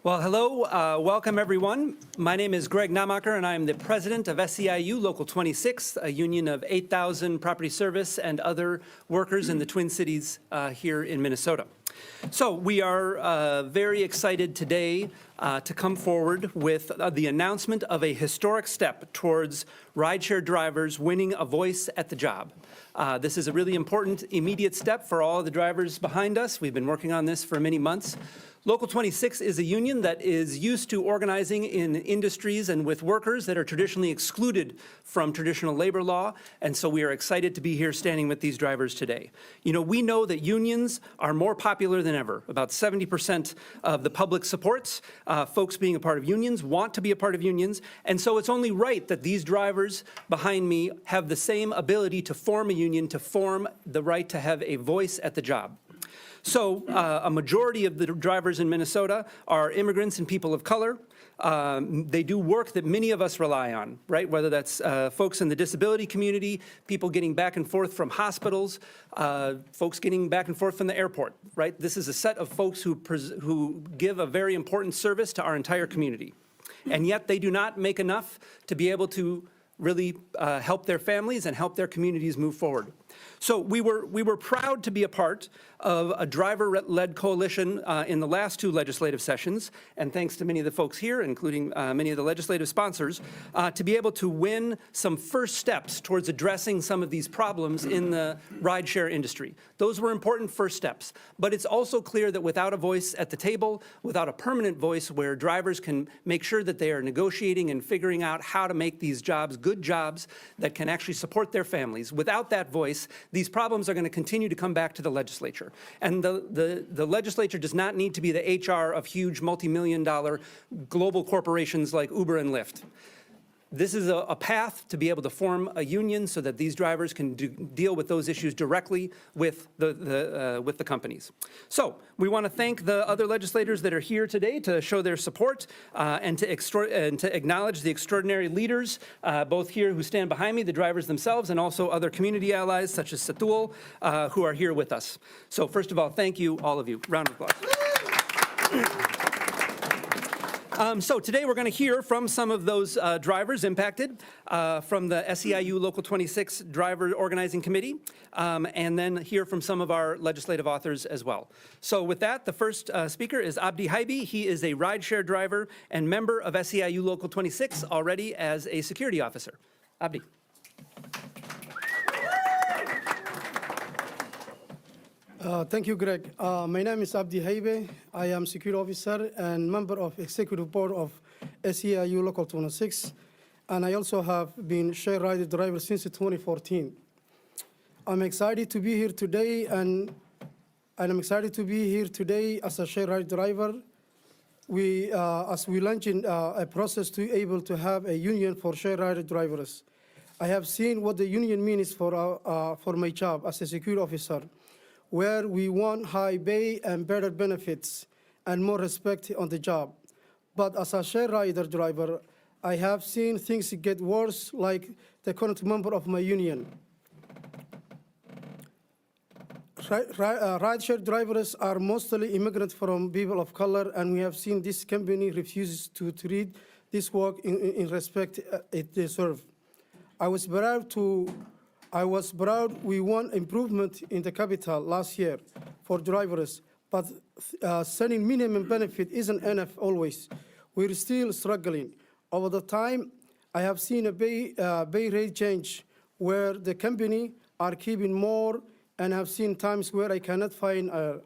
Well, hello, welcome everyone. My name is Greg Namacher and I am the president of SEIU Local 26, a union of 8,000 property service and other workers in the Twin Cities here in Minnesota. So we are very excited today to come forward with the announcement of a historic step towards rideshare drivers winning a voice at the job. This is a really important immediate step for all of the drivers behind us. We've been working on this for many months. Local 26 is a union that is used to organizing in industries and with workers that are traditionally excluded from traditional labor law, and so we are excited to be here standing with these drivers today. You know, we know that unions are more popular than ever. About 70% of the public supports folks being a part of unions, want to be a part of unions, and so it's only right that these drivers behind me have the same ability to form a union, to form the right to have a voice at the job. So a majority of the drivers in Minnesota are immigrants and people of color. They do work that many of us rely on, right? Whether that's folks in the disability community, people getting back and forth from hospitals, folks getting back and forth from the airport, right? This is a set of folks who give a very important service to our entire community. And yet they do not make enough to be able to really help their families and help their communities move forward. So we were proud to be a part of a driver-led coalition in the last two legislative sessions, and thanks to many of the folks here, including many of the legislative sponsors, to be able to win some first steps towards addressing some of these problems in the rideshare industry. Those were important first steps, but it's also clear that without a voice at the table, without a permanent voice where drivers can make sure that they are negotiating and figuring out how to make these jobs good jobs that can actually support their families, without that voice, these problems are going to continue to come back to the legislature. And the legislature does not need to be the HR of huge multi-million-dollar global corporations like Uber and Lyft. This is a path to be able to form a union so that these drivers can deal with those issues directly with the companies. So we want to thank the other legislators that are here today to show their support and to acknowledge the extraordinary leaders, both here who stand behind me, the drivers themselves, and also other community allies such as Satul, who are here with us. So first of all, thank you, all of you. Round of applause. So today we're going to hear from some of those drivers impacted from the SEIU Local 26 Driver Organizing Committee, and then hear from some of our legislative authors as well. So with that, the first speaker is Abdi Haibi. He is a rideshare driver and member of SEIU Local 26 already as a security officer. Abdi. Thank you, Greg. My name is Abdi Haibi. I am security officer and member of executive board of SEIU Local 26, and I also have been share rider driver since 2014. I'm excited to be here today, and I'm excited to be here today as a share ride driver. As we launch in a process to able to have a union for share rider drivers. I have seen what the union means for my job as a security officer, where we want high pay and better benefits and more respect on the job. But as a share rider driver, I have seen things get worse, like the current member of my union. Rideshare drivers are mostly immigrants from people of color, and we have seen this company refuses to treat this work in respect it deserves. I was proud we won improvement in the capital last year for drivers, but setting minimum benefit isn't enough always. We're still struggling. Over the time, I have seen a pay rate change where the company are keeping more, and I've seen times where I cannot find a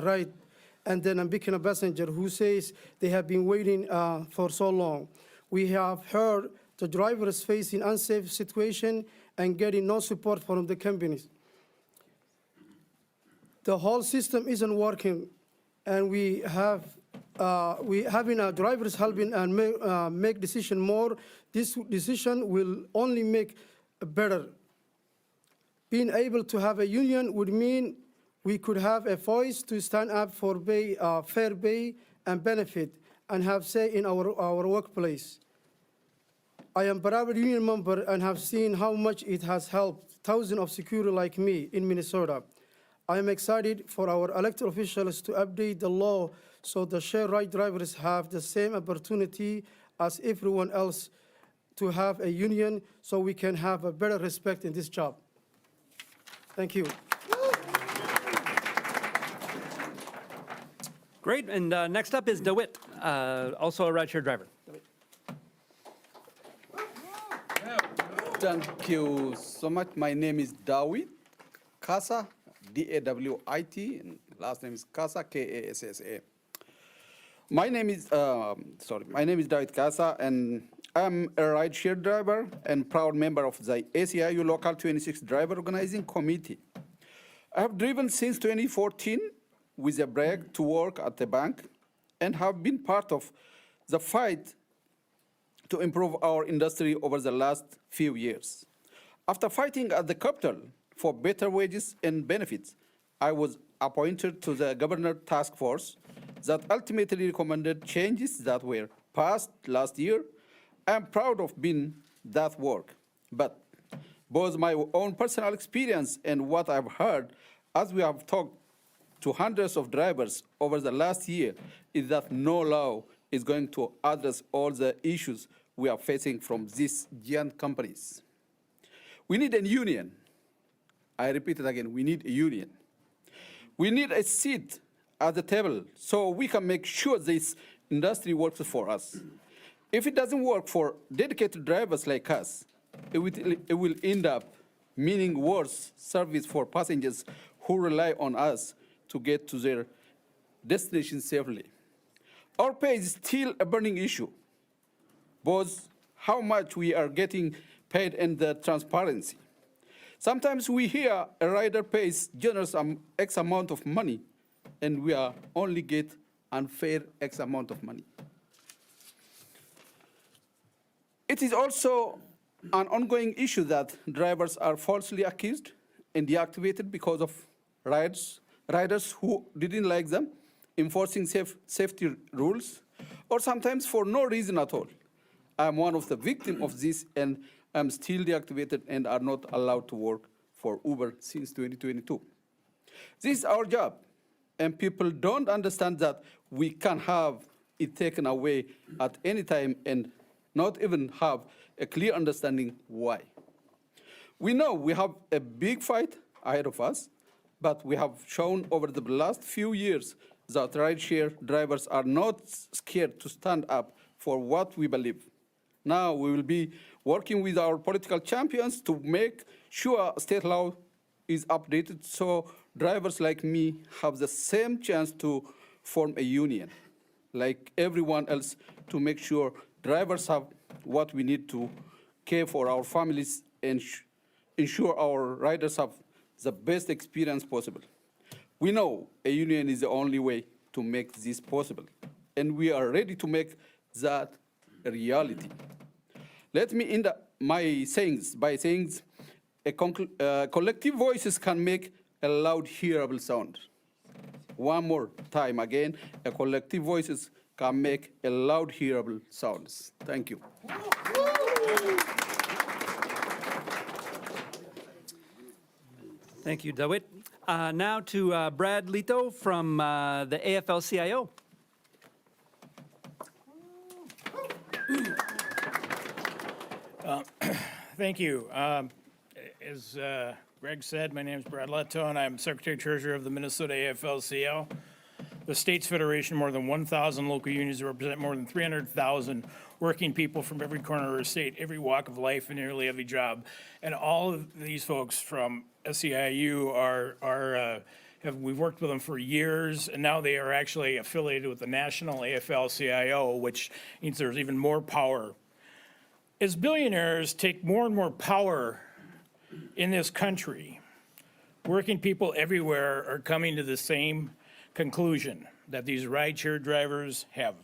ride, and then I'm picking a passenger who says they have been waiting for so long. We have heard the drivers facing unsafe situation and getting no support from the companies. The whole system isn't working, and we having our drivers helping and make decision more. This decision will only make better. Being able to have a union would mean we could have a voice to stand up for fair pay and benefit, and have say in our workplace. I am a proud union member and have seen how much it has helped thousands of security like me in Minnesota. I am excited for our elected officials to update the law so the share ride drivers have the same opportunity as everyone else to have a union, so we can have a better respect in this job. Thank you. Great, and next up is DeWitt, also a rideshare driver. Thank you so much. My name is Dawit Kassa, D-A-W-I-T, and last name is Kassa, K-A-S-S-A. My name is Dawit Kassa, and I'm a rideshare driver and proud member of the ACIU Local 26 Driver Organizing Committee. I have driven since 2014 with a break to work at the bank and have been part of the fight to improve our industry over the last few years. After fighting at the Capitol for better wages and benefits, I was appointed to the Governor Task Force that ultimately recommended changes that were passed last year. I'm proud of being that work, but both my own personal experience and what I've heard as we have talked to hundreds of drivers over the last year is that no law is going to address all the issues we are facing from these giant companies. We need a union. I repeat it again, we need a union. We need a seat at the table so we can make sure this industry works for us. If it doesn't work for dedicated drivers like us, it will end up meaning worse service for passengers who rely on us to get to their destination safely. Our pay is still a burning issue, both how much we are getting paid and the transparency. Sometimes we hear a rider pays generous X amount of money, and we are only get unfair X amount of money. It is also an ongoing issue that drivers are falsely accused and deactivated because of riders who didn't like them, enforcing safety rules, or sometimes for no reason at all. I'm one of the victims of this, and I'm still deactivated and are not allowed to work for Uber since 2022. This is our job, and people don't understand that we can have it taken away at any time and not even have a clear understanding why. We know we have a big fight ahead of us, but we have shown over the last few years that rideshare drivers are not scared to stand up for what we believe. Now we will be working with our political champions to make sure state law is updated so drivers like me have the same chance to form a union, like everyone else, to make sure drivers have what we need to care for our families and ensure our riders have the best experience possible. We know a union is the only way to make this possible, and we are ready to make that a reality. Let me end my sayings by saying collective voices can make a loud, hearable sound. One more time again, a collective voices can make a loud, hearable sounds. Thank you. Thank you, DeWitt. Now to Brad Lito from the AFL-CIO. Thank you. As Greg said, my name is Brad Leto, and I'm Secretary-Treasurer of the Minnesota AFL-CIO. The state's federation, more than 1,000 local unions that represent more than 300,000 working people from every corner of our state, every walk of life, and nearly every job. And all of these folks from SEIU we've worked with them for years, and now they are actually affiliated with the national AFL-CIO, which means there's even more power. As billionaires take more and more power in this country, working people everywhere are coming to the same conclusion that these rideshare drivers have.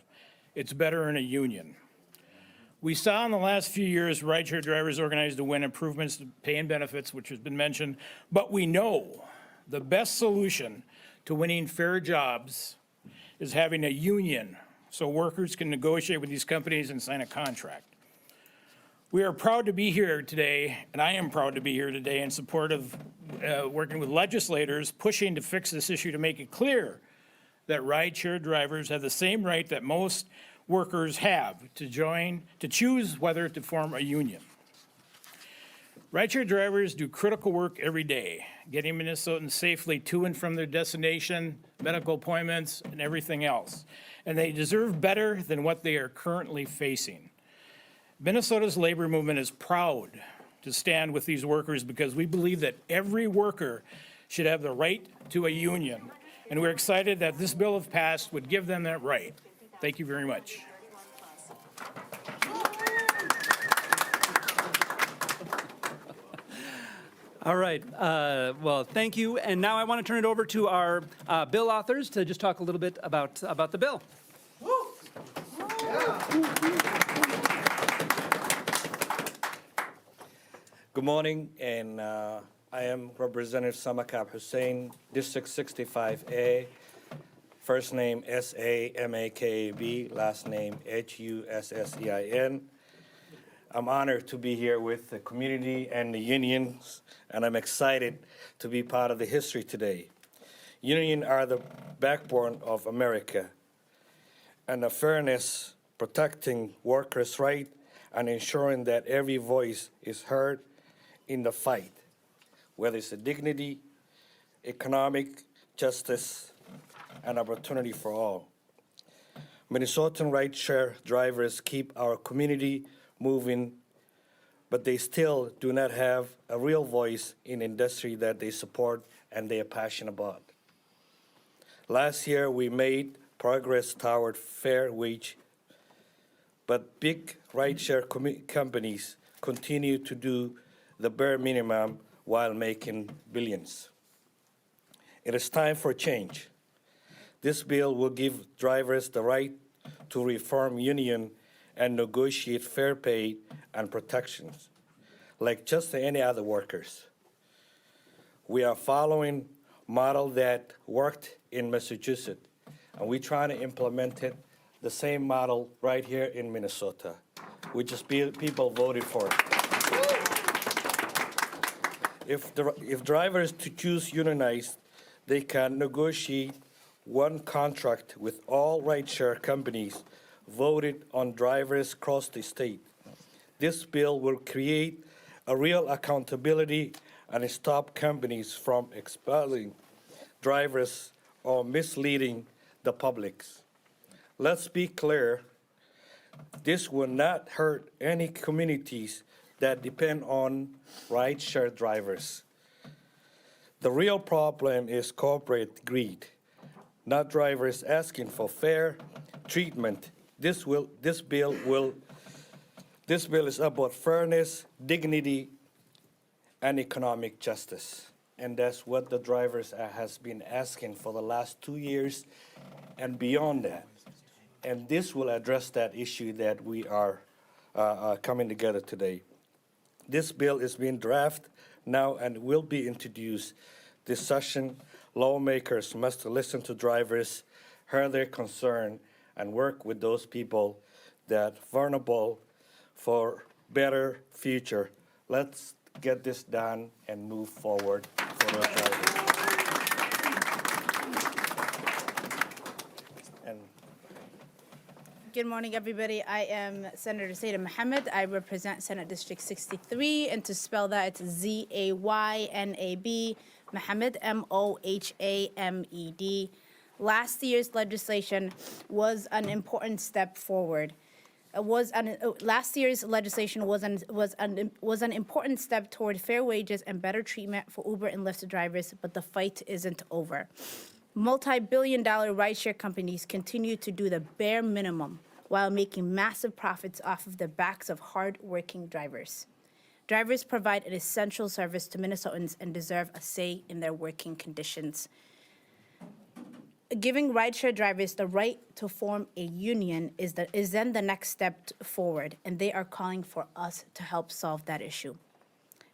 It's better in a union. We saw in the last few years rideshare drivers organized to win improvements to pay and benefits, which has been mentioned, but we know the best solution to winning fair jobs is having a union so workers can negotiate with these companies and sign a contract. We are proud to be here today, and I am proud to be here today in support of working with legislators pushing to fix this issue to make it clear that rideshare drivers have the same right that most workers have to choose whether to form a union. Rideshare drivers do critical work every day, getting Minnesotans safely to and from their destination, medical appointments, and everything else. And they deserve better than what they are currently facing. Minnesota's labor movement is proud to stand with these workers because we believe that every worker should have the right to a union. And we're excited that this bill, if passed, would give them that right. Thank you very much. All right, well, thank you. And now I want to turn it over to our bill authors to just talk a little bit about the bill. Good morning, and I am Representative Samakab Hussein, District 65A, first name S-A-M-A-K-A-B, last name H-U-S-S-E-I-N. I'm honored to be here with the community and the unions, and I'm excited to be part of the history today. Unions are the backbone of America, and the fairness, protecting workers' rights, and ensuring that every voice is heard in the fight, whether it's the dignity, economic justice, and opportunity for all. Minnesotan rideshare drivers keep our community moving, but they still do not have a real voice in industry that they support and they are passionate about. Last year, we made progress toward fair wage, but big rideshare companies continue to do the bare minimum while making billions. It is time for change. This bill will give drivers the right to reform union and negotiate fair pay and protections, like just any other workers. We are following model that worked in Massachusetts, and we're trying to implement it, the same model right here in Minnesota. We just people voted for it. If drivers to choose unionized, they can negotiate one contract with all rideshare companies voted on drivers across the state. This bill will create a real accountability and stop companies from expelling drivers or misleading the public. Let's be clear, this will not hurt any communities that depend on rideshare drivers. The real problem is corporate greed, not drivers asking for fair treatment. This bill is about fairness, dignity, and economic justice. And that's what the drivers has been asking for the last 2 years and beyond that. And this will address that issue that we are coming together today. This bill is being drafted now and will be introduced this session. Lawmakers must listen to drivers, hear their concern, and work with those people that are vulnerable for better future. Let's get this done and move forward for those drivers. And Good morning, everybody. I am Senator Saida Mohammed. I represent Senate District 63, and to spell that, it's Z-A-Y-N-A-B, Mohammed, M-O-H-A-M-E-D. Last year's legislation was an important step forward. Last year's legislation was an important step toward fair wages and better treatment for Uber and Lyft drivers, but the fight isn't over. Multi-billion-dollar rideshare companies continue to do the bare minimum while making massive profits off of the backs of hard-working drivers. Drivers provide an essential service to Minnesotans and deserve a say in their working conditions. Giving rideshare drivers the right to form a union is then the next step forward, and they are calling for us to help solve that issue.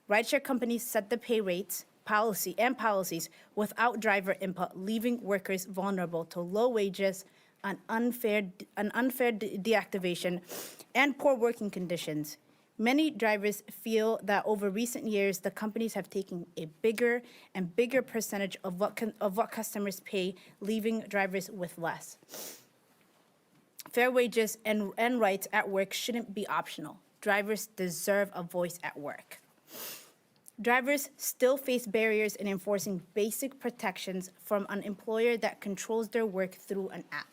Rideshare companies set the pay rates, policies without driver input, leaving workers vulnerable to low wages, an unfair deactivation, and poor working conditions. Many drivers feel that over recent years, the companies have taken a bigger and bigger percentage of what customers pay, leaving drivers with less. Fair wages and rights at work shouldn't be optional. Drivers deserve a voice at work. Drivers still face barriers in enforcing basic protections from an employer that controls their work through an app.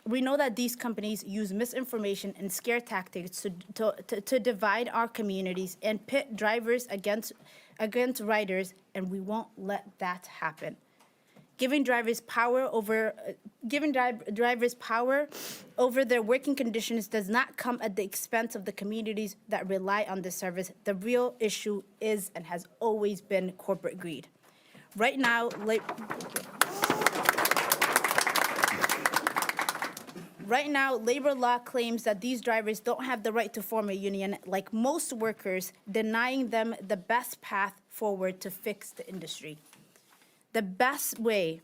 We know that these companies use misinformation and scare tactics to divide our communities and pit drivers against riders, and we won't let that happen. Giving drivers power over their working conditions does not come at the expense of the communities that rely on this service. The real issue is and has always been corporate greed. Right now, labor law claims that these drivers don't have the right to form a union, like most workers, denying them the best path forward to fix the industry. The best way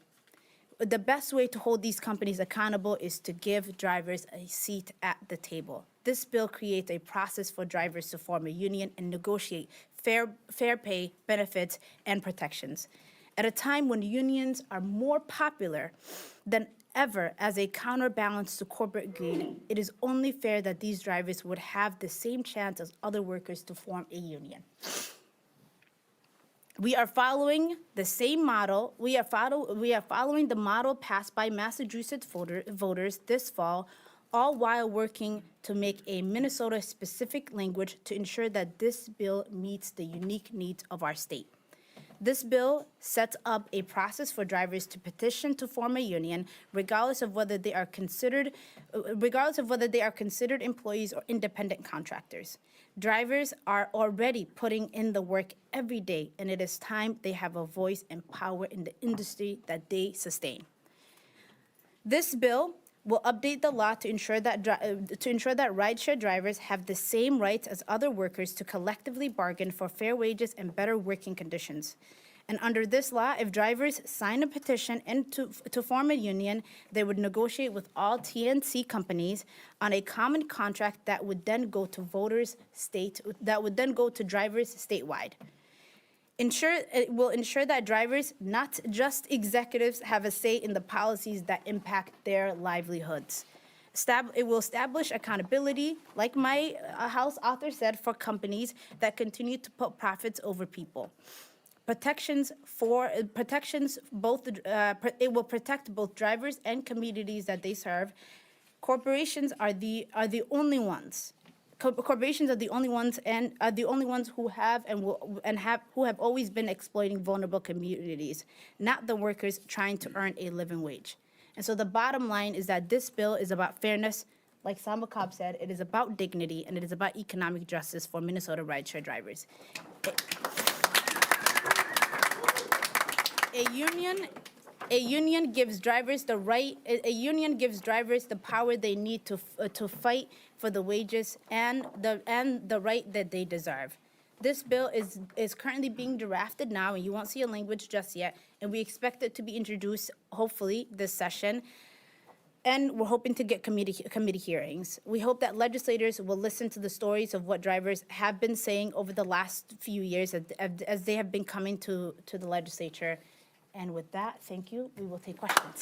to hold these companies accountable is to give drivers a seat at the table. This bill creates a process for drivers to form a union and negotiate fair pay, benefits, and protections. At a time when unions are more popular than ever as a counterbalance to corporate greed, it is only fair that these drivers would have the same chance as other workers to form a union. We are following the same model. We are following the model passed by Massachusetts voters this fall, all while working to make a Minnesota-specific language to ensure that this bill meets the unique needs of our state. This bill sets up a process for drivers to petition to form a union, regardless of whether they are considered employees or independent contractors. Drivers are already putting in the work every day, and it is time they have a voice and power in the industry that they sustain. This bill will update the law to ensure that rideshare drivers have the same rights as other workers to collectively bargain for fair wages and better working conditions. And under this law, if drivers sign a petition and to form a union, they would negotiate with all TNC companies on a common contract that would then go to drivers statewide. It will ensure that drivers, not just executives, have a say in the policies that impact their livelihoods. It will establish accountability, like my House author said, for companies that continue to put profits over people. It will protect both drivers and communities that they serve. Corporations are the only ones. Corporations are the only ones who have always been exploiting vulnerable communities, not the workers trying to earn a living wage. And so the bottom line is that this bill is about fairness. Like Samba Cobb said, it is about dignity, and it is about economic justice for Minnesota rideshare drivers. A union gives drivers the power they need to fight for the wages and the right that they deserve. This bill is currently being drafted now, and you won't see a language just yet, and we expect it to be introduced, hopefully, this session. And we're hoping to get committee hearings. We hope that legislators will listen to the stories of what drivers have been saying over the last few years as they have been coming to the legislature. And with that, thank you. We will take questions.